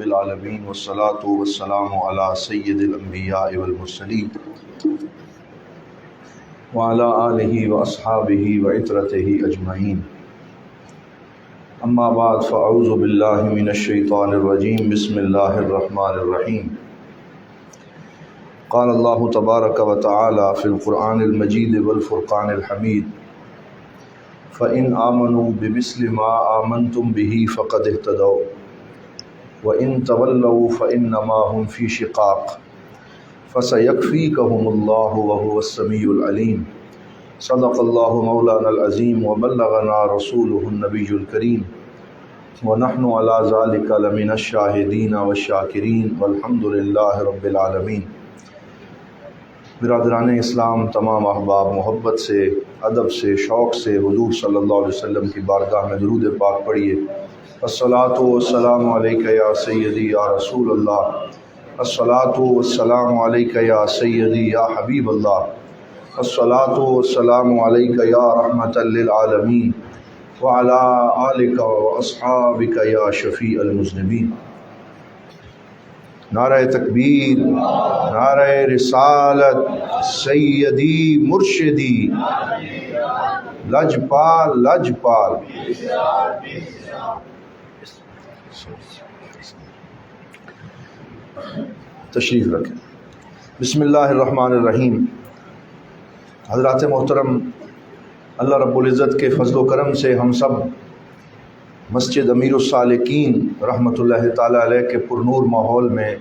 العالمین والصلاة والسلام علی سید الانبیاء والمرسلین وعلی آلہ واصحابہ وعترتہ اجمعین، اما بعد فاعوذ باللہ من الشیطان الرجیم، بسم اللہ الرحمن الرحیم۔ قال اللہ تبارک و تعالی فی القرآن المجید والفرقان الحمید، فَإِنْ آمَنُوا بِمِثْلِ مَا آمَنْتُمْ بِهِ فَقَدِ اهْتَدَوْا وَإِنْ تَوَلَّوْا فَإِنَّمَا هُمْ فِي شِقَاقٍ فَسَيَكْفِيكَهُمُ اللَّهُ وَهُوَ السَّمِيعُ الْعَلِيمُ۔ صدق اللہ مولانا العظیم وبلغنا رسولہ النبی الکریم ونحن علی ذلک لمن الشاہدین والشاکرین والحمد للہ رب العالمین۔ برادران اسلام، تمام احباب، محبت سے، ادب سے، شوق سے حضور صلی اللہ علیہ وسلم کی بارگاہ میں درود پاک پڑھیے۔ الصلاۃ والسلام علیک یا سیدی یا رسول اللہ، الصلاۃ والسلام علیک یا سیدی یا حبیب اللہ، الصلاۃ والسلام علیک یا رحمۃ للعالمین وعلی آلک واصحابک یا شفیع المذنبین۔ نعرہ تکبیر، نعرہ رسالت، سیدی مرشدی، لجپال لجپال۔ تشریف رکھیں۔ بسم اللہ الرحمن الرحیم۔ حضرات محترم، اللہ رب العزت کے فضل و کرم سے ہم سب مسجد امیر السالکین رحمۃ اللہ تعالیٰ علیہ کے پرنور ماحول میں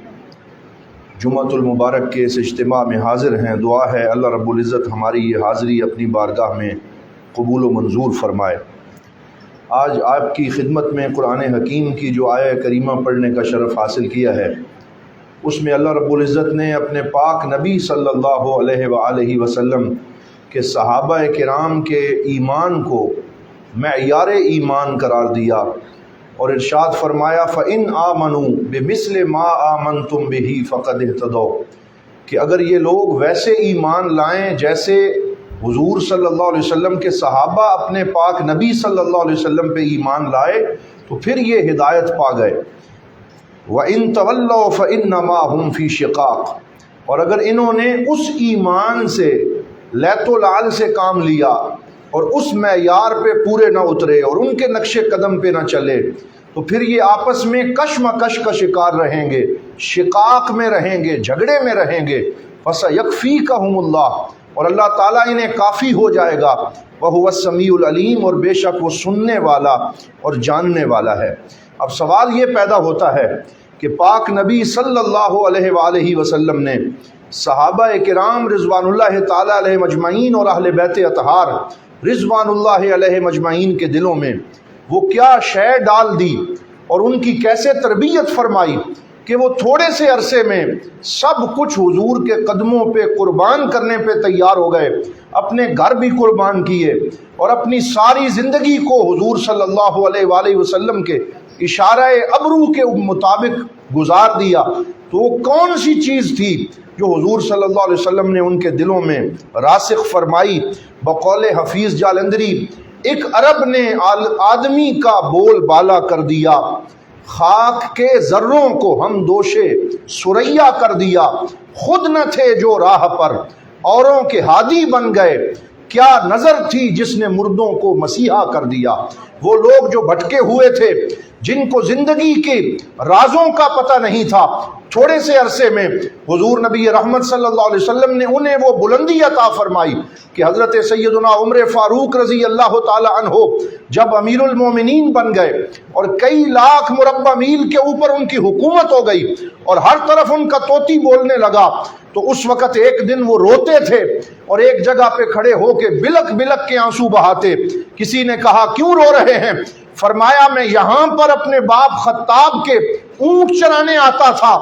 جمعۃ المبارک کے اس اجتماع میں حاضر ہیں۔ دعا ہے اللہ رب العزت ہماری یہ حاضری اپنی بارگاہ میں قبول و منظور فرمائے۔ آج آپ کی خدمت میں قرآن حکیم کی جو آیہ کریمہ پڑھنے کا شرف حاصل کیا ہے، اس میں اللہ رب العزت نے اپنے پاک نبی صلی اللہ علیہ وآلہ وسلم کے صحابہ کرام کے ایمان کو معیار ایمان قرار دیا اور ارشاد فرمایا فَإِنْ آمَنُوا بِمِثْلِ مَا آمَنْتُمْ بِهِ فَقَدِ اهْتَدَوْا، کہ اگر یہ لوگ ویسے ایمان لائیں جیسے حضور صلی اللہ علیہ وسلم کے صحابہ اپنے پاک نبی صلی اللہ علیہ وسلم پہ ایمان لائے تو پھر یہ ہدایت پا گئے۔ وَإِنْ تَوَلَّوْا فَإِنَّمَا هُمْ فِي شِقَاقٍ، اور اگر انہوں نے اس ایمان سے لیت و لعل سے کام لیا اور اس معیار پہ پورے نہ اترے اور ان کے نقش قدم پہ نہ چلے تو پھر یہ آپس میں کشمکش کا شکار رہیں گے، شقاق میں رہیں گے، جھگڑے میں رہیں گے۔ فَسَيَكْفِيكَهُمُ اللَّهُ، اور اللہ تعالیٰ انہیں کافی ہو جائے گا۔ وَهُوَ السَّمِيعُ الْعَلِيمُ، اور بے شک وہ سننے والا اور جاننے والا ہے۔ اب سوال یہ پیدا ہوتا ہے کہ پاک نبی صلی اللہ علیہ وآلہ وسلم نے صحابہ کرام رضوان اللہ تعالیٰ علیہ مجمعین اور اہل بیت اطہار رضوان اللہ علیہ مجمعین کے دلوں میں وہ کیا شے ڈال دی اور ان کی کیسے تربیت فرمائی کہ وہ تھوڑے سے عرصے میں سب کچھ حضور کے قدموں پہ قربان کرنے پہ تیار ہو گئے، اپنے گھر بھی قربان کیے اور اپنی ساری زندگی کو حضور صلی اللہ علیہ وآلہ وسلم کے اشارہ ابرو کے مطابق گزار دیا۔ تو وہ کون سی چیز تھی جو حضور صلی اللہ علیہ وسلم نے ان کے دلوں میں راسخ فرمائی؟ بقول حفیظ جالندری، ایک عرب نے آدمی کا بول بالا کر دیا، خاک کے ذروں کو ہم دوشے سریا کر دیا، خود نہ تھے جو راہ پر اوروں کے ہادی بن گئے، کیا نظر تھی جس نے مردوں کو مسیحا کر دیا۔ وہ لوگ جو بھٹکے ہوئے تھے، جن کو زندگی کے رازوں کا پتہ نہیں تھا، تھوڑے سے عرصے میں حضور نبی رحمت صلی اللہ علیہ وسلم نے انہیں وہ بلندی عطا فرمائی کہ حضرت سیدنا عمر فاروق رضی اللہ تعالی عنہ جب امیر المومنین بن گئے اور کئی لاکھ مربع میل کے اوپر ان کی حکومت ہو گئی اور ہر طرف ان کا طوطی بولنے لگا، تو اس وقت ایک دن وہ روتے تھے اور ایک جگہ پہ کھڑے ہو کے بلک بلک کے آنسو بہاتے۔ کسی نے کہا کیوں رو رہے ہیں؟ فرمایا میں یہاں پر اپنے باپ خطاب کے اونٹ چرانے آتا تھا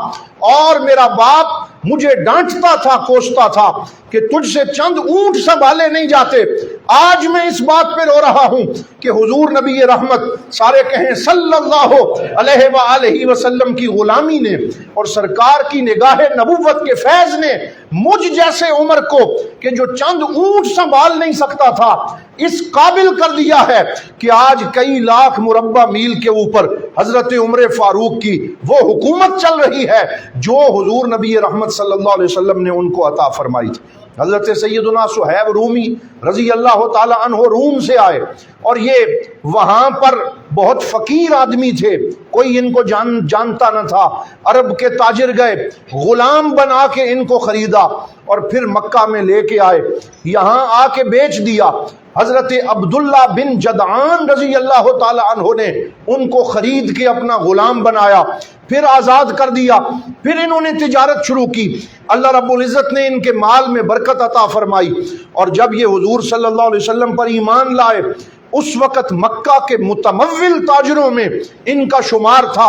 اور میرا باپ مجھے ڈانٹتا تھا، کوستا تھا کہ تجھ سے چند اونٹ سنبھالے نہیں جاتے، آج میں اس بات پہ رو رہا ہوں کہ حضور نبی رحمت سارے کہیں صلی اللہ علیہ وآلہ وسلم کی غلامی نے اور سرکار کی نگاہ نبوت کے فیض نے مجھ جیسے عمر کو کہ جو چند اونٹ سنبھال نہیں سکتا تھا اس قابل کر دیا ہے کہ آج کئی لاکھ مربع میل کے اوپر حضرت عمر فاروق کی وہ حکومت چل رہی ہے جو حضور نبی رحمت صلی اللہ علیہ وسلم نے ان کو عطا فرمائی تھی۔ حضرت سیدنا صہیب رومی رضی اللہ تعالی عنہ روم سے آئے اور یہ وہاں پر بہت فقیر آدمی تھے، کوئی ان کو جانتا نہ تھا۔ عرب کے تاجر گئے، غلام بنا کے ان کو خریدا اور پھر مکہ میں لے کے آئے، یہاں آ کے بیچ دیا۔ حضرت عبداللہ بن جدعان رضی اللہ تعالی عنہ نے ان کو خرید کے اپنا غلام بنایا، پھر آزاد کر دیا، پھر انہوں نے تجارت شروع کی۔ اللہ رب العزت نے ان کے مال میں برکت عطا فرمائی، اور جب یہ حضور صلی اللہ علیہ وسلم پر ایمان لائے اس وقت مکہ کے متمول تاجروں میں ان کا شمار تھا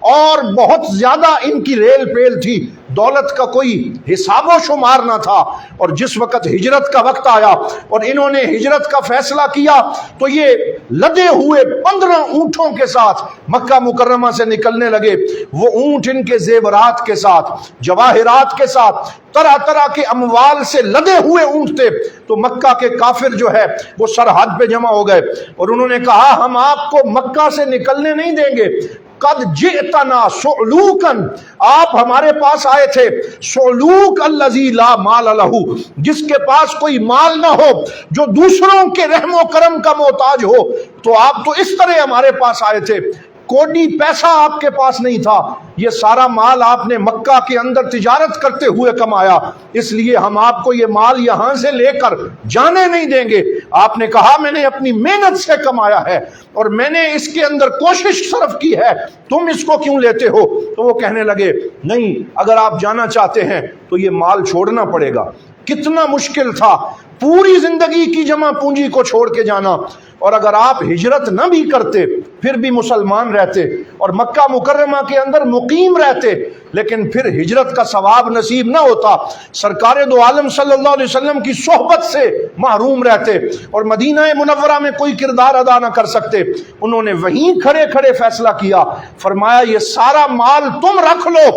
اور بہت زیادہ ان کی ریل پیل تھی، دولت کا کوئی حساب و شمار نہ تھا۔ اور جس وقت ہجرت کا وقت آیا اور انہوں نے ہجرت کا فیصلہ کیا تو یہ لدے ہوئے 15 اونٹوں کے ساتھ مکہ مکرمہ سے نکلنے لگے۔ وہ اونٹ ان کے زیورات کے ساتھ، جواہرات کے ساتھ، طرح طرح کے اموال سے لدے ہوئے اونٹ تھے۔ تو مکہ کے کافر جو ہے وہ سرحد پہ جمع ہو گئے اور انہوں نے کہا ہم آپ کو مکہ سے نکلنے نہیں دیں گے۔ قد جئتنا سعلوکا، آپ ہمارے پاس آئے تھے سعلوک الذی لا مال لہ، جس کے پاس کوئی مال نہ ہو، جو دوسروں کے رحم و کرم کا محتاج ہو، تو آپ تو اس طرح ہمارے پاس آئے تھے۔ کوئی پیسہ آپ کے پاس نہیں تھا، یہ سارا مال آپ نے مکہ کے اندر تجارت کرتے ہوئے کمایا، اس لیے ہم آپ کو یہ مال یہاں سے لے کر جانے نہیں دیں گے۔ آپ نے کہا میں نے اپنی محنت سے کمایا ہے اور میں نے اس کے اندر کوشش صرف کی ہے، تم اس کو کیوں لیتے ہو؟ تو وہ کہنے لگے نہیں، اگر آپ جانا چاہتے ہیں تو یہ مال چھوڑنا پڑے گا۔ کتنا مشکل تھا پوری زندگی کی جمع پونجی کو چھوڑ کے جانا، اور اگر آپ ہجرت نہ بھی کرتے پھر بھی مسلمان رہتے اور مکہ مکرمہ کے اندر مقیم رہتے، لیکن پھر ہجرت کا ثواب نصیب نہ ہوتا، سرکار دو عالم صلی اللہ علیہ وسلم کی صحبت سے محروم رہتے اور مدینہ منورہ میں کوئی کردار ادا نہ کر سکتے۔ انہوں نے وہیں کھڑے کھڑے فیصلہ کیا، فرمایا یہ سارا مال تم رکھ لو،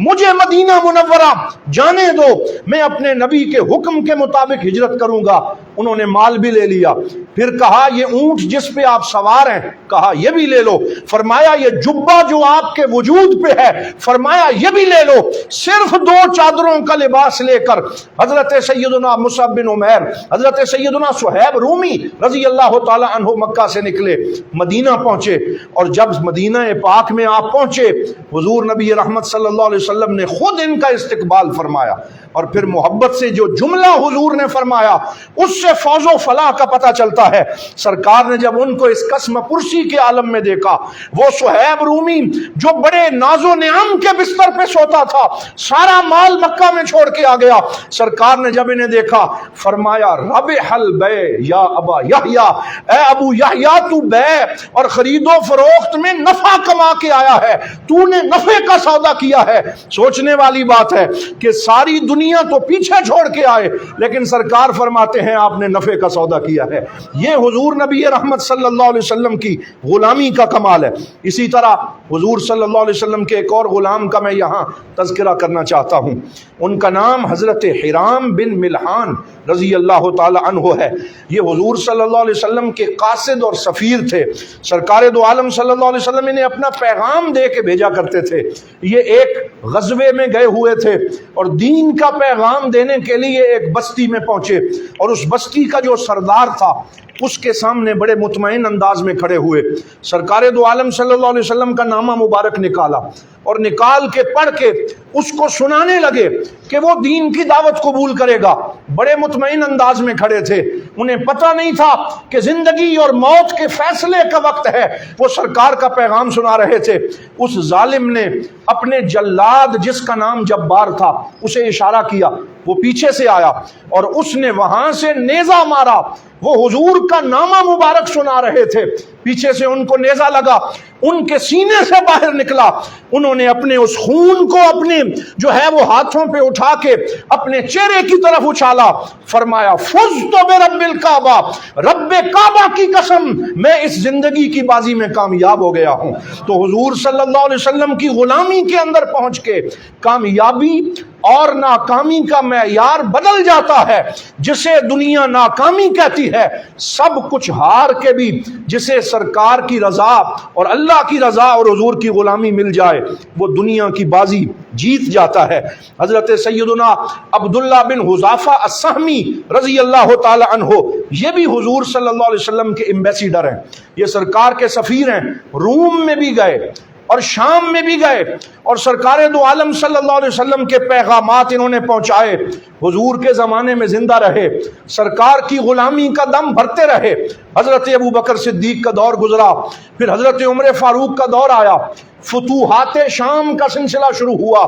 مجھے مدینہ منورہ جانے دو، میں اپنے نبی کے حکم کے مطابق ہجرت کروں گا۔ انہوں نے مال بھی لے لیا، پھر کہا یہ اونٹ جس پہ آپ سوار ہیں، کہا یہ بھی لے لو، فرمایا یہ جبہ جو آپ کے وجود پہ ہے، فرمایا یہ بھی لے لو۔ صرف 2 چادروں کا لباس لے کر حضرت سیدنا مصعب بن عمیر، حضرت سیدنا صہیب رومی رضی اللہ تعالی عنہ مکہ سے نکلے، مدینہ پہنچے، اور جب مدینہ پاک میں آپ پہنچے حضور نبی رحمت صلی اللہ علیہ وسلم نے خود ان کا استقبال فرمایا، اور پھر محبت سے جو جملہ حضور نے فرمایا اس سے فوز و فلاح کا پتہ چلتا ہے۔ سرکار نے جب ان کو اس قسم پرسی کے عالم میں دیکھا، وہ صہیب رومی جو بڑے ناز و نعم کے بستر پہ سوتا تھا، سارا مال مکہ میں چھوڑ کے آ گیا، سرکار نے جب انہیں دیکھا فرمایا ربح البیع یا ابا یحییٰ، اے ابو یحییٰ تو بیع اور خرید و فروخت میں نفع کما کے آیا ہے، تو نے نفع کا سودا کیا ہے۔ سوچنے والی بات ہے کہ ساری دنیا تو پیچھے چھوڑ کے آئے لیکن سرکار فرماتے ہیں آپ نے نفع کا سودا کیا ہے۔ یہ حضور نبی رحمت صلی اللہ علیہ وسلم کی غلامی کا کمال ہے۔ اسی طرح حضور صلی اللہ علیہ وسلم کے ایک اور غلام کا میں یہاں تذکرہ کرنا چاہتا ہوں، ان کا نام حضرت حرام بن ملحان رضی اللہ تعالی عنہ ہے۔ یہ حضور صلی اللہ علیہ وسلم کے قاصد اور سفیر تھے، سرکار دو عالم صلی اللہ علیہ وسلم انہیں اپنا پیغام دے کے بھیجا کرتے تھے۔ یہ ایک غزوے میں گئے ہوئے تھے اور دین کا پیغام دینے کے لیے ایک بستی میں پہنچے، اور اس بستی کا جو سردار تھا اس کے سامنے بڑے مطمئن انداز میں کھڑے ہوئے، سرکار دو عالم صلی اللہ علیہ وسلم کا نامہ مبارک نکالا اور نکال کے پڑھ کے اس کو سنانے لگے کہ وہ دین کی دعوت قبول کرے گا۔ بڑے مطمئن انداز میں کھڑے تھے، انہیں پتہ نہیں تھا کہ زندگی اور موت کے فیصلے کا وقت ہے، وہ سرکار کا پیغام سنا رہے تھے۔ اس ظالم نے اپنے جلاد جس کا نام جبار تھا اسے اشارہ کیا، وہ پیچھے سے آیا اور اس نے وہاں سے نیزہ مارا. وہ حضور کا نامہ مبارک سنا رہے تھے, پیچھے سے ان کو نیزہ لگا, ان کے سینے سے باہر نکلا. انہوں نے اپنے اس خون کو اپنے جو ہے وہ ہاتھوں پہ اٹھا کے اپنے چہرے کی طرف اچھالا. فرمایا فزت برب الکعبہ, رب کعبہ کی قسم میں اس زندگی کی بازی میں کامیاب ہو گیا ہوں. تو حضور صلی اللہ علیہ وسلم کی غلامی کے اندر پہنچ کے کامیابی اور ناکامی کا معیار بدل جاتا ہے. جسے دنیا ناکامی کہتی ہے, سب کچھ ہار کے بھی جسے سرکار کی رضا اور اللہ کی رضا اور حضور کی غلامی مل جائے, وہ دنیا کی بازی جیت جاتا ہے. حضرت سیدنا عبداللہ بن حذافہ السہمی رضی اللہ تعالی عنہ, یہ بھی حضور صلی اللہ علیہ وسلم کے ایمبیسیڈر ہیں, یہ سرکار کے سفیر ہیں. روم میں بھی گئے اور شام میں بھی گئے اور سرکار دو عالم صلی اللہ علیہ وسلم کے پیغامات انہوں نے پہنچائے. حضور کے زمانے میں زندہ رہے, سرکار کی غلامی کا دم بھرتے رہے. حضرت ابو بکر صدیق کا دور گزرا, پھر حضرت عمر فاروق کا دور آیا, فتوحات شام کا سلسلہ شروع ہوا.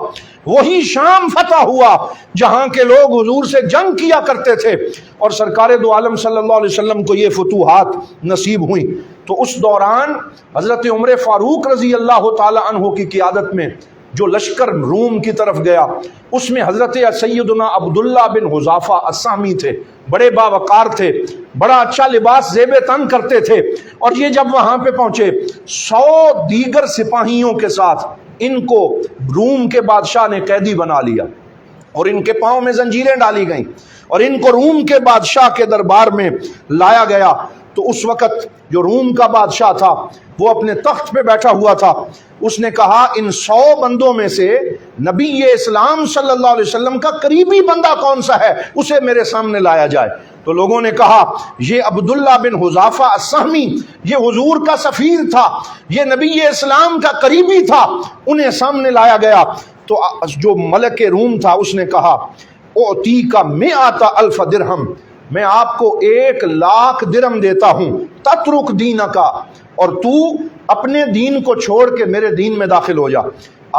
وہی شام فتح ہوا جہاں کے لوگ حضور سے جنگ کیا کرتے تھے اور سرکار دو عالم صلی اللہ علیہ وسلم کو یہ فتوحات نصیب ہوئیں. تو اس دوران حضرت عمر فاروق رضی اللہ تعالی عنہ کی قیادت میں جو لشکر روم کی طرف گیا, اس میں حضرت سیدنا عبداللہ بن حذافہ السہمی تھے. بڑے باوقار تھے, بڑا اچھا لباس زیب تن کرتے تھے. اور یہ جب وہاں پہ پہنچے 100 دیگر سپاہیوں کے ساتھ ان کو روم کے بادشاہ نے قیدی بنا لیا اور ان کے پاؤں میں زنجیریں ڈالی گئیں اور ان کو روم کے بادشاہ کے دربار میں لایا گیا. تو اس وقت جو روم کا بادشاہ تھا وہ اپنے تخت پہ بیٹھا ہوا تھا. اس نے کہا ان 100 بندوں میں سے نبی اسلام صلی اللہ علیہ وسلم کا قریبی بندہ کون سا ہے, اسے میرے سامنے لایا جائے. تو لوگوں نے کہا یہ عبداللہ بن حذافہ السہمی, یہ حضور کا سفیر تھا, یہ نبی اسلام کا قریبی تھا. انہیں سامنے لایا گیا تو جو ملک روم تھا اس نے کہا اعطیک 100,000 درہم, میں آپ کو 1,00,000 درہم دیتا ہوں, تترک دینکا, اور تو اپنے دین کو چھوڑ کے میرے دین میں داخل ہو جا.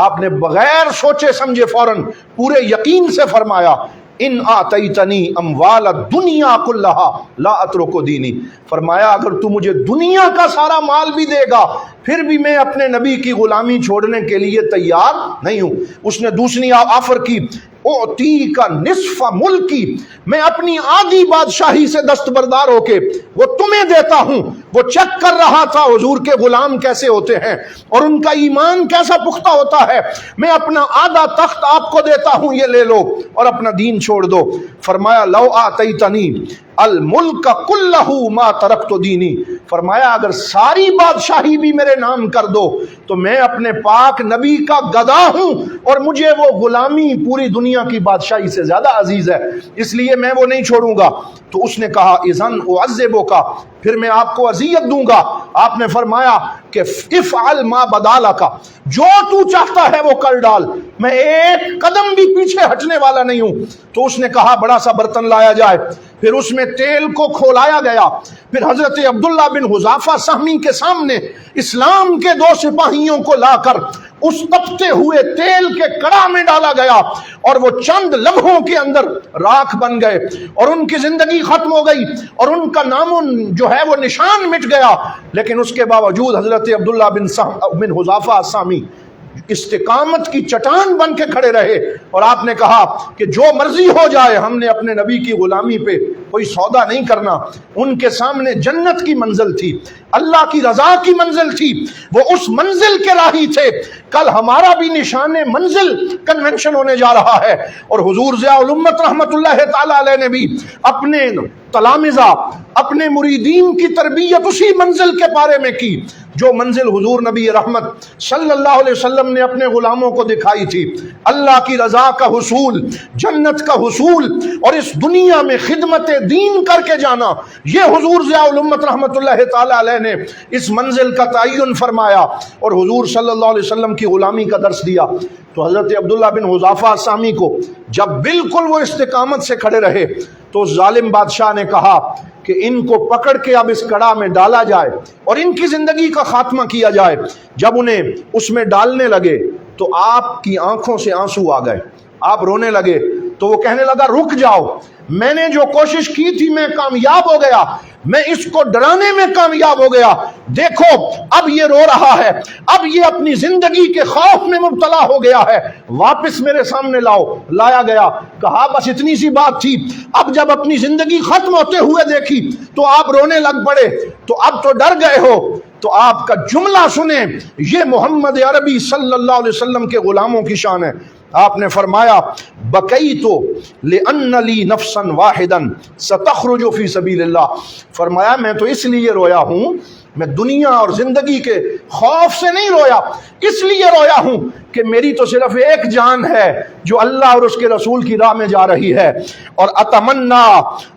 آپ نے بغیر سوچے سمجھے فوراً پورے یقین سے فرمایا ان آتیتنی اموال الدنیا کلہا لا اترک دینی. فرمایا اگر تو مجھے دنیا کا سارا مال بھی دے گا پھر بھی میں اپنے نبی کی غلامی چھوڑنے کے لیے تیار نہیں ہوں. اس نے دوسری آفر کی اعطیک نصف ملکی, میں اپنی آدھی بادشاہی سے دستبردار ہو کے وہ تمہیں دیتا ہوں. وہ چیک کر رہا تھا حضور کے غلام کیسے ہوتے ہیں اور ان کا ایمان کیسا پختہ ہوتا ہے. میں اپنا آدھا تخت آپ کو دیتا ہوں, یہ لے لو اور اپنا دین چھوڑ دو. فرمایا لو آتیتنی الملک کلہ ما ترکت دینی, فرمایا اگر ساری بادشاہی بھی میرے نام کر دو تو میں اپنے پاک نبی کا گدا ہوں اور مجھے وہ غلامی پوری دنیا کی بادشاہی سے زیادہ عزیز ہے, اس لیے میں وہ نہیں چھوڑوں گا. تو اس نے کہا اذن اعذبک, پھر میں آپ کو اذیت دوں گا. آپ نے فرمایا کہ افعل ما بدالک, جو تو چاہتا ہے وہ کر ڈال, میں ایک قدم بھی پیچھے ہٹنے والا نہیں ہوں. تو اس نے کہا بڑا سا برتن لایا جائے, پھر اس میں تیل کو کھولایا گیا. پھر حضرت عبداللہ بن حذافہ سہمی کے سامنے اسلام کے 2 سپاہیوں کو لا کر اس تپتے ہوئے تیل کے کڑا میں ڈالا گیا اور وہ چند لمحوں کے اندر راکھ بن گئے اور ان کی زندگی ختم ہو گئی اور ان کا نام جو ہے وہ نشان مٹ گیا. لیکن اس کے باوجود حضرت عبداللہ بن حذافہ السہمی استقامت کی چٹان بن کے کھڑے رہے اور آپ نے کہا کہ جو مرضی ہو جائے ہم نے اپنے نبی کی غلامی پہ کوئی سودا نہیں کرنا. ان کے سامنے جنت کی منزل تھی, اللہ کی رضا کی منزل تھی, وہ اس منزل کے راہی تھے. کل ہمارا بھی نشان منزل کنونشن ہونے جا رہا ہے اور حضور ضیاء الامت رحمت اللہ تعالی علیہ نے بھی اپنے تلامذہ اپنے مریدین کی تربیت اسی منزل کے بارے میں کی جو منزل حضور نبی رحمت صلی اللہ علیہ وسلم نے اپنے غلاموں کو دکھائی تھی. اللہ کی رضا کا حصول, جنت کا حصول اور اس دنیا میں خدمت دین کر کے جانا, یہ حضور ضیاء الامت رحمت اللہ تعالی علیہ نے اس منزل کا تعین فرمایا اور حضور صلی اللہ علیہ وسلم کی غلامی کا درس دیا. تو حضرت عبداللہ بن حذافہ السہمی کو جب بالکل وہ استقامت سے کھڑے رہے تو ظالم بادشاہ نے کہا کہ ان کو پکڑ کے اب اس کڑا میں ڈالا جائے اور ان کی زندگی کا خاتمہ کیا جائے. جب انہیں اس میں ڈالنے لگے تو آپ کی آنکھوں سے آنسو آ گئے, آپ رونے لگے. تو وہ کہنے لگا رک جاؤ، میں نے جو کوشش کی تھی میں کامیاب ہو گیا، میں اس کو ڈرانے میں کامیاب ہو گیا، دیکھو اب یہ رو رہا ہے، اب یہ اپنی زندگی کے خوف میں مبتلا ہو گیا ہے، واپس میرے سامنے لاؤ۔ لایا گیا، کہا بس اتنی سی بات تھی، اب جب اپنی زندگی ختم ہوتے ہوئے دیکھی تو آپ رونے لگ پڑے، تو اب تو ڈر گئے ہو، تو آپ کا جملہ سنیں، یہ محمد عربی صلی اللہ علیہ وسلم کے غلاموں کی شان ہے۔ آپ نے فرمایا بکیتو لأن لی نفسا واحدا ستخرج فی سبیل اللہ، فرمایا میں تو اس لیے رویا ہوں، میں دنیا اور زندگی کے خوف سے نہیں رویا، اس لیے رویا ہوں کہ میری تو صرف ایک جان ہے جو اللہ اور اس کے رسول کی راہ میں جا رہی ہے، اور اتمنا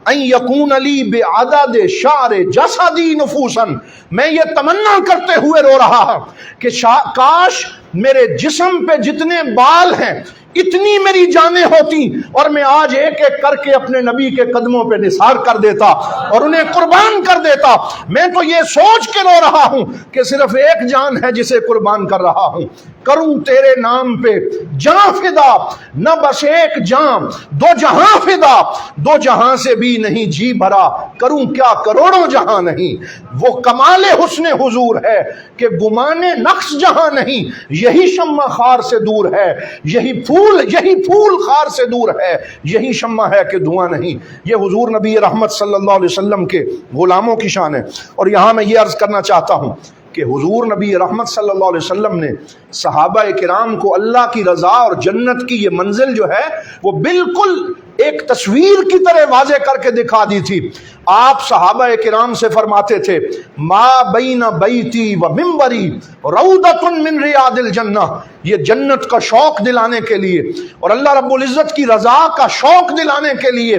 ان یکون لی بعدد شعر جسدی نفوسا، میں یہ تمنا کرتے ہوئے رو رہا ہوں کہ کاش میرے جسم پہ جتنے بال ہیں اتنی میری جانیں ہوتی اور میں آج ایک ایک کر کے اپنے نبی کے قدموں پہ نثار کر دیتا اور انہیں قربان کر دیتا۔ میں تو یہ سوچ کے رو رہا ہوں کہ صرف ایک جان ہے جسے قربان کر رہا ہوں، کروں تیرے نام پہ جاں فدا، نہ بس ایک جاں دو جہاں فدا، دو جہاں سے بھی نہیں جی بھرا، کروں کیا کروڑوں جہاں نہیں۔ وہ کمال حسن حضور ہے کہ گمان نقص جہاں نہیں، یہی شمع خار سے دور ہے، یہی پھول خار سے دور ہے، یہی شمع ہے کہ دھواں نہیں۔ یہ حضور نبی رحمت صلی اللہ علیہ وسلم کے غلاموں کی شان ہے۔ اور یہاں میں یہ عرض کرنا چاہتا ہوں کہ حضور نبی رحمت صلی اللہ علیہ وسلم نے صحابہ کرام کو اللہ کی رضا اور جنت کی یہ منزل جو ہے وہ بالکل ایک تصویر کی طرح واضح کر کے دکھا دی تھی۔ آپ صحابہ کرام سے فرماتے تھے ما بین بیتی و منبری روضۃ من ریاض الجنہ، یہ جنت کا شوق دلانے کے لیے اور اللہ رب العزت کی رضا کا شوق دلانے کے لیے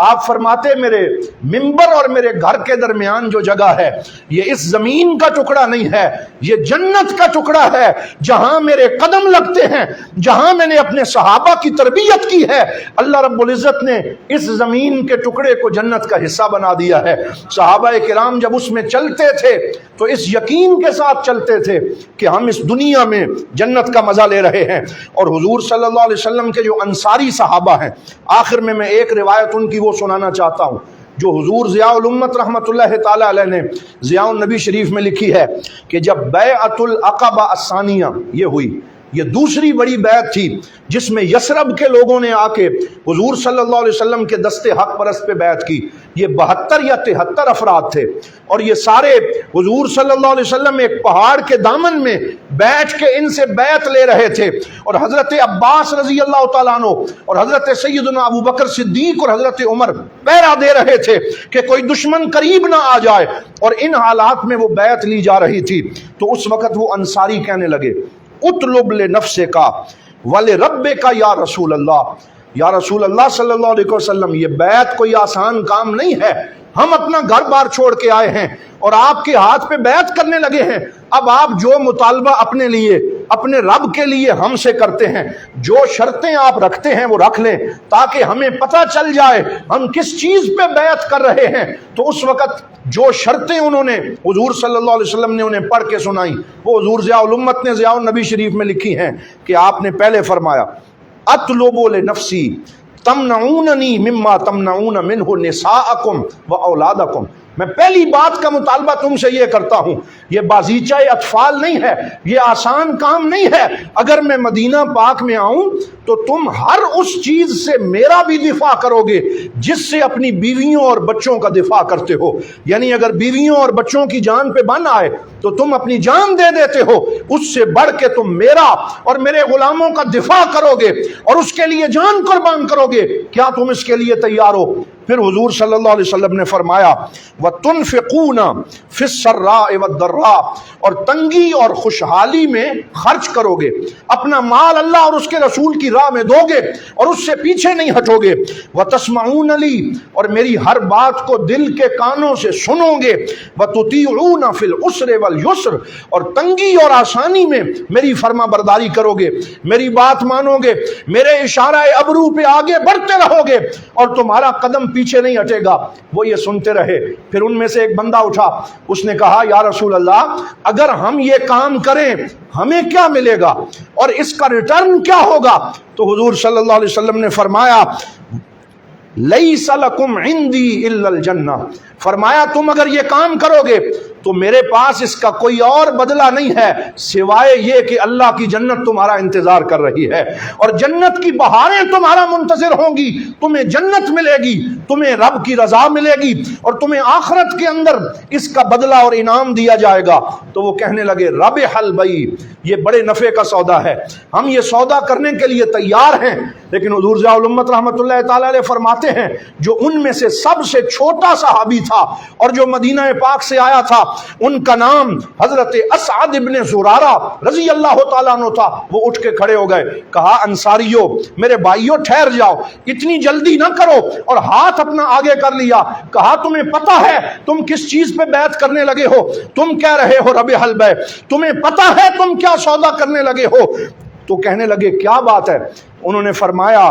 آپ فرماتے میرے منبر اور میرے گھر کے درمیان جو جگہ ہے یہ اس زمین کا ٹکڑا نہیں ہے، یہ جنت کا ٹکڑا ہے، جہاں میرے قدم لگتے ہیں، جہاں میں نے اپنے صحابہ کی تربیت کی ہے، اللہ رب العزت نے اس زمین کے ٹکڑے کو جنت کا حصہ بنا دیا ہے۔ صحابہ کرام جب اس میں چلتے تھے تو اس یقین کے ساتھ چلتے تھے کہ ہم اس دنیا میں جنت کا مزہ لے رہے ہیں۔ اور حضور صلی اللہ علیہ وسلم کے جو انصاری صحابہ ہیں، آخر میں ایک روایت ان کی وہ سنانا چاہتا ہوں جو حضور ضیاء الامت رحمۃ اللہ تعالی علیہ نے ضیاء النبی شریف میں لکھی ہے کہ جب بیعۃ العقبہ الثانیہ یہ ہوئی، یہ دوسری بڑی بیعت تھی جس میں یثرب کے لوگوں نے آ کے حضور صلی اللہ علیہ وسلم کے دستے حق پرست پہ بیعت کی۔ یہ 72 یا 73 افراد تھے اور یہ سارے حضور صلی اللہ علیہ وسلم ایک پہاڑ کے دامن میں بیٹھ کے ان سے بیعت لے رہے تھے، اور حضرت عباس رضی اللہ تعالیٰ عنہ اور حضرت سیدنا ابو بکر صدیق اور حضرت عمر پہرا دے رہے تھے کہ کوئی دشمن قریب نہ آ جائے، اور ان حالات میں وہ بیعت لی جا رہی تھی۔ تو اس وقت وہ انصاری کہنے لگے اطلب لنفسک ولربک یا رسول اللہ، یا رسول اللہ صلی اللہ علیہ وسلم یہ بیعت کوئی آسان کام نہیں ہے، ہم اپنا گھر بار چھوڑ کے آئے ہیں اور آپ کے ہاتھ پہ بیعت کرنے لگے ہیں، اب آپ جو مطالبہ اپنے لیے اپنے رب کے لیے ہم سے کرتے ہیں، جو شرطیں آپ رکھتے ہیں وہ رکھ لیں تاکہ ہمیں پتہ چل جائے ہم کس چیز پہ بیعت کر رہے ہیں۔ تو اس وقت جو شرطیں انہوں نے حضور صلی اللہ علیہ وسلم نے انہیں پڑھ کے سنائی وہ حضور ضیاء الامت نے ضیاء النبی شریف میں لکھی ہیں کہ آپ نے پہلے فرمایا اطلب لنفسی تمنعوننی مما تمنعون منہ نساءکم و اولادکم، میں پہلی بات کا مطالبہ تم سے یہ کرتا ہوں، یہ بازیچہ اطفال نہیں ہے، یہ آسان کام نہیں ہے، اگر میں مدینہ پاک میں آؤں تو تم ہر اس چیز سے میرا بھی دفاع کرو گے جس سے اپنی بیویوں اور بچوں کا دفاع کرتے ہو، یعنی اگر بیویوں اور بچوں کی جان پہ بن آئے تو تم اپنی جان دے دیتے ہو، اس سے بڑھ کے تم میرا اور میرے غلاموں کا دفاع کرو گے اور اس کے لیے جان قربان کرو گے، کیا تم اس کے لیے تیار ہو؟ پھر حضور صلی اللہ علیہ وسلم نے فرمایا وَتُنْفِقُونَ فِي السَّرَّاءِ وَالضَّرَّاءِ، اور تنگی اور خوشحالی میں خرچ کرو گے، اپنا مال اللہ اور اس کے رسول کی راہ میں دو گے اور اس سے پیچھے نہیں ہٹو گے، وَتَسْمَعُونَ لِي، اور میری ہر بات کو دل کے کانوں سے سنو گے، وَتُطِيعُونَ فِي الْعُسْرِ وَالْيُسْرِ، اور تنگی اور آسانی میں میری فرما برداری کرو گے، میری بات مانو گے، میرے اشارہ ابرو پہ آگے بڑھتے رہو گے اور تمہارا قدم پیچھے نہیں ہٹے گا۔ وہ یہ سنتے رہے۔ پھر ان میں سے ایک بندہ اٹھا، اس نے کہا یا رسول اللہ اگر ہم یہ کام کریں ہمیں کیا ملے گا اور اس کا ریٹرن کیا ہوگا؟ تو حضور صلی اللہ علیہ وسلم نے فرمایا لیس لکم عندی الا الجنہ، فرمایا تم اگر یہ کام کرو گے تو میرے پاس اس کا کوئی اور بدلہ نہیں ہے سوائے یہ کہ اللہ کی جنت تمہارا انتظار کر رہی ہے، اور جنت کی بہاریں تمہارا منتظر ہوں گی، تمہیں جنت ملے گی، تمہیں رب کی رضا ملے گی، اور تمہیں آخرت کے اندر اس کا بدلہ اور انعام دیا جائے گا۔ تو وہ کہنے لگے ربح البیع، یہ بڑے نفع کا سودا ہے، ہم یہ سودا کرنے کے لیے تیار ہیں۔ لیکن حضور ضیاء الامت رحمۃ اللہ تعالی علیہ فرماتے ہیں جو ان میں سے سب سے چھوٹا صحابی تھا اور جو مدینہ پاک سے آیا تھا، ان کا نام حضرت اسعد ابن زرارہ رضی اللہ تعالیٰ عنہ تھا۔ وہ اٹھ کے کھڑے ہو گئے، کہا انصاریوں میرے بھائیوں ٹھہر جاؤ، اتنی جلدی نہ کرو، اور ہاتھ اپنا آگے کر لیا، کہا تمہیں پتہ ہے تم کس چیز پہ بیعت کرنے لگے ہو؟ تم کہہ رہے ہو ربح البیع، تمہیں پتہ ہے تم کیا سودا کرنے لگے ہو؟ تو کہنے لگے کیا بات ہے؟ انہوں نے فرمایا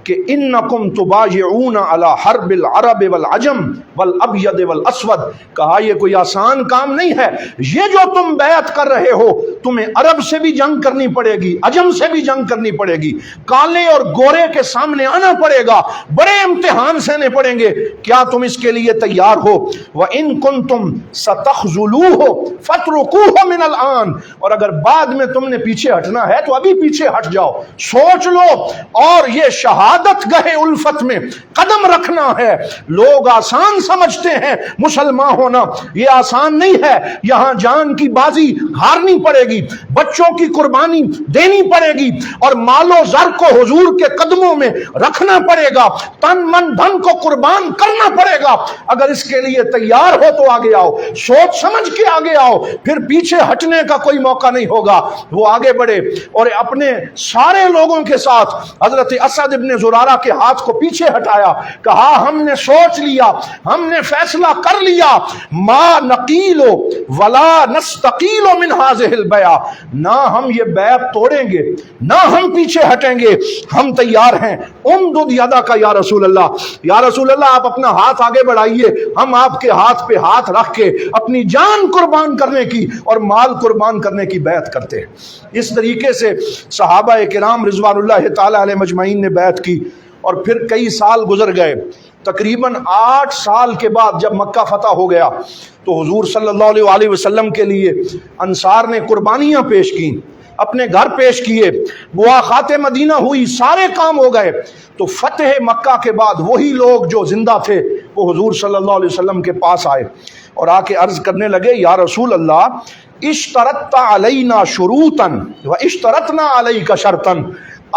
کہ انکم تبایعون علی حرب العرب والعجم والابیض والاسود، کہا یہ کوئی آسان کام نہیں ہے، یہ جو تم بیعت کر رہے ہو تمہیں عرب سے بھی جنگ کرنی پڑے گی، عجم سے بھی جنگ کرنی پڑے گی، کالے اور گورے کے سامنے آنا پڑے گا، بڑے امتحان سہنے پڑیں گے، کیا تم اس کے لیے تیار ہو؟ وَإِن كُنتُمْ سَتَخْذُلُوهُ فَاتْرُكُوهُ مِنَ الْآنِ، اور اگر بعد میں تم نے پیچھے ہٹنا ہے تو ابھی پیچھے ہٹ جاؤ، سوچ لو، اور یہ شہادت گہے الفت میں قدم رکھنا ہے۔ لوگ آسان سمجھتے ہیں مسلمان ہونا، یہ آسان نہیں ہے، یہاں جان کی بازی ہارنی پڑے گی، بچوں کی قربانی دینی پڑے گی، اور مال و زر کو حضور کے قدموں میں رکھنا پڑے گا، تن من دھن کو قربان کرنا پڑے گا۔ اگر اس کے لیے تیار ہو تو آگے آؤ، سوچ سمجھ کے آگے آؤ، پھر پیچھے ہٹنے کا کوئی موقع نہیں ہوگا۔ وہ آگے بڑھے اور اپنے سارے لوگوں کے ساتھ حضرت اسد ابن زرارہ کے ہاتھ کو پیچھے ہٹایا، کہا ہم نے سوچ لیا، ہم نے فیصلہ کر لیا، ما نقیل ولا نستقیل من هذه البیع، نہ ہم یہ بیعت توڑیں گے نہ ہم پیچھے ہٹیں گے، ہم تیار ہیں۔ امدد یدک یا رسول اللہ، یا رسول اللہ آپ اپنا ہاتھ آگے بڑھائیے، ہم آپ کے ہاتھ پہ ہاتھ رکھ کے اپنی جان قربان کرنے کی اور مال قربان کرنے کی بیعت کرتے ہیں۔ اس طریقے سے صحابہ کرام رضوان اللہ تعالی علیہ مجمعین نے بیعت کی، اور پھر کئی سال گزر گئے۔ تقریباً 8 سال کے بعد جب مکہ فتح ہو گیا تو حضور صلی اللہ علیہ وسلم کے لیے انصار نے قربانیاں پیش کی، اپنے گھر پیش کیے، مواخات مدینہ ہوئی، سارے کام ہو گئے۔ تو فتح مکہ کے بعد وہی لوگ جو زندہ تھے وہ حضور صلی اللہ علیہ وسلم کے پاس آئے اور آ کے عرض کرنے لگے یا رسول اللہ اشترطت علینا شروطا و اشترطنا علیک شرطا،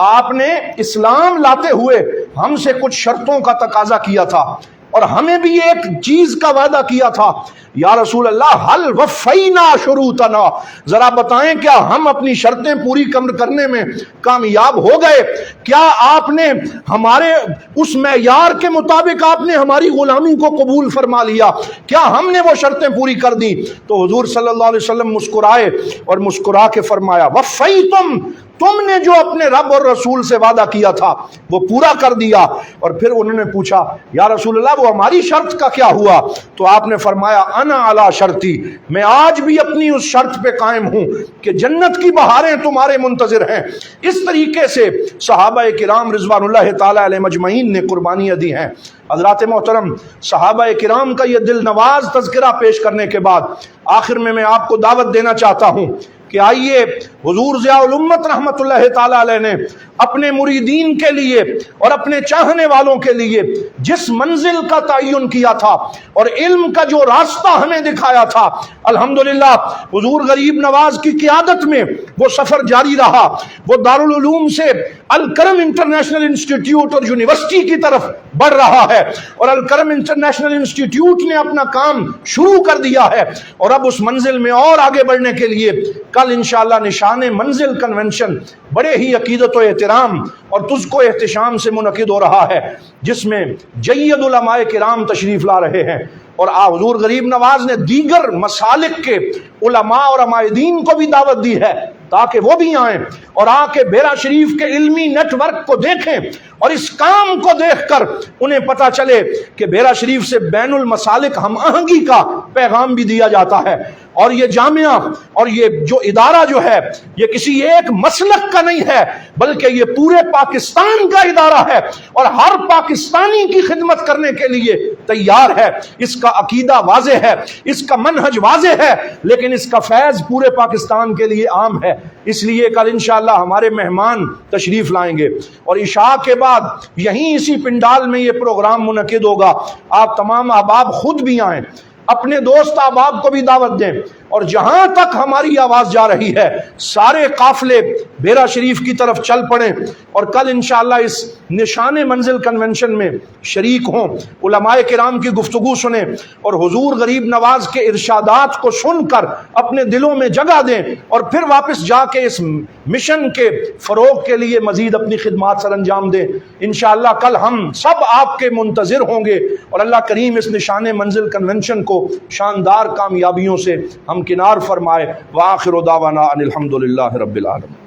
آپ نے اسلام لاتے ہوئے ہم سے کچھ شرطوں کا تقاضا کیا تھا اور ہمیں بھی ایک چیز کا وعدہ کیا تھا، یا رسول اللہ حل وفینا شروطنا، ذرا بتائیں کیا ہم اپنی شرطیں پوری کرنے میں کامیاب ہو گئے؟ کیا آپ نے ہمارے اس معیار کے مطابق آپ نے ہماری غلامی کو قبول فرما لیا؟ کیا ہم نے وہ شرطیں پوری کر دی؟ تو حضور صلی اللہ علیہ وسلم مسکرائے اور مسکرا کے فرمایا وفیتم، تم نے جو اپنے رب اور رسول سے وعدہ کیا تھا وہ پورا کر دیا۔ اور پھر انہوں نے پوچھا یا رسول اللہ وہ ہماری شرط کا کیا ہوا؟ تو آپ نے فرمایا انا علی شرطی، میں آج بھی اپنی اس شرط پہ قائم ہوں کہ جنت کی بہاریں تمہارے منتظر ہیں۔ اس طریقے سے صحابہ کرام رضوان اللہ تعالی علیہ مجمعین نے قربانیاں دی ہیں۔ حضرات محترم، صحابہ کرام کا یہ دل نواز تذکرہ پیش کرنے کے بعد آخر میں آپ کو دعوت دینا چاہتا ہوں کہ آئیے حضور ضیاء الامت رحمت اللہ تعالی علیہ نے اپنے مریدین کے لیے اور اپنے چاہنے والوں کے لیے جس منزل کا تعین کیا تھا اور علم کا جو راستہ ہمیں دکھایا تھا، الحمدللہ حضور غریب نواز کی قیادت میں وہ سفر جاری رہا۔ وہ دارالعلوم سے الکرم انٹرنیشنل انسٹیٹیوٹ اور یونیورسٹی کی طرف بڑھ رہا ہے، اور الکرم انٹرنیشنل انسٹیٹیوٹ نے اپنا کام شروع کر دیا ہے، اور اب اس منزل میں اور آگے بڑھنے کے لیے کل انشاءاللہ نشان منزل کنونشن بڑے ہی عقیدت و احترام اور تجھ کو احتشام سے منعقد ہو رہا ہے، جس میں جید علماء کرام تشریف لا رہے ہیں، اور حضور غریب نواز نے دیگر مسالک کے علماء اور عمائدین کو بھی دعوت دی ہے تاکہ وہ بھی آئیں اور آ کے بیرا شریف کے علمی نیٹ ورک کو دیکھیں اور اس کام کو دیکھ کر انہیں پتہ چلے کہ بیرا شریف سے بین المسالک ہم آہنگی کا پیغام بھی دیا جاتا ہے، اور یہ جامعہ اور یہ جو ادارہ جو ہے یہ کسی ایک مسلک کا نہیں ہے بلکہ یہ پورے پاکستان کا ادارہ ہے اور ہر پاکستانی کی خدمت کرنے کے لیے تیار ہے۔ اس کا عقیدہ واضح ہے، اس کا منہج واضح ہے، لیکن اس کا فیض پورے پاکستان کے لیے عام ہے۔ اس لیے کل انشاءاللہ ہمارے مہمان تشریف لائیں گے اور عشاء کے بعد یہیں اسی پنڈال میں یہ پروگرام منعقد ہوگا۔ آپ تمام احباب خود بھی آئیں، اپنے دوست احباب کو بھی دعوت دیں، اور جہاں تک ہماری آواز جا رہی ہے سارے قافلے بیرا شریف کی طرف چل پڑیں اور کل انشاءاللہ اس نشان منزل کنونشن میں شریک ہوں، علماء کرام کی گفتگو سنیں اور حضور غریب نواز کے ارشادات کو سن کر اپنے دلوں میں جگہ دیں، اور پھر واپس جا کے اس مشن کے فروغ کے لیے مزید اپنی خدمات سر انجام دیں۔ انشاءاللہ کل ہم سب آپ کے منتظر ہوں گے، اور اللہ کریم اس نشان منزل کنونشن کو شاندار کامیابیوں سے ہم کنار فرمائے۔ وآخر دعوانا ان الحمد للہ رب العالمین۔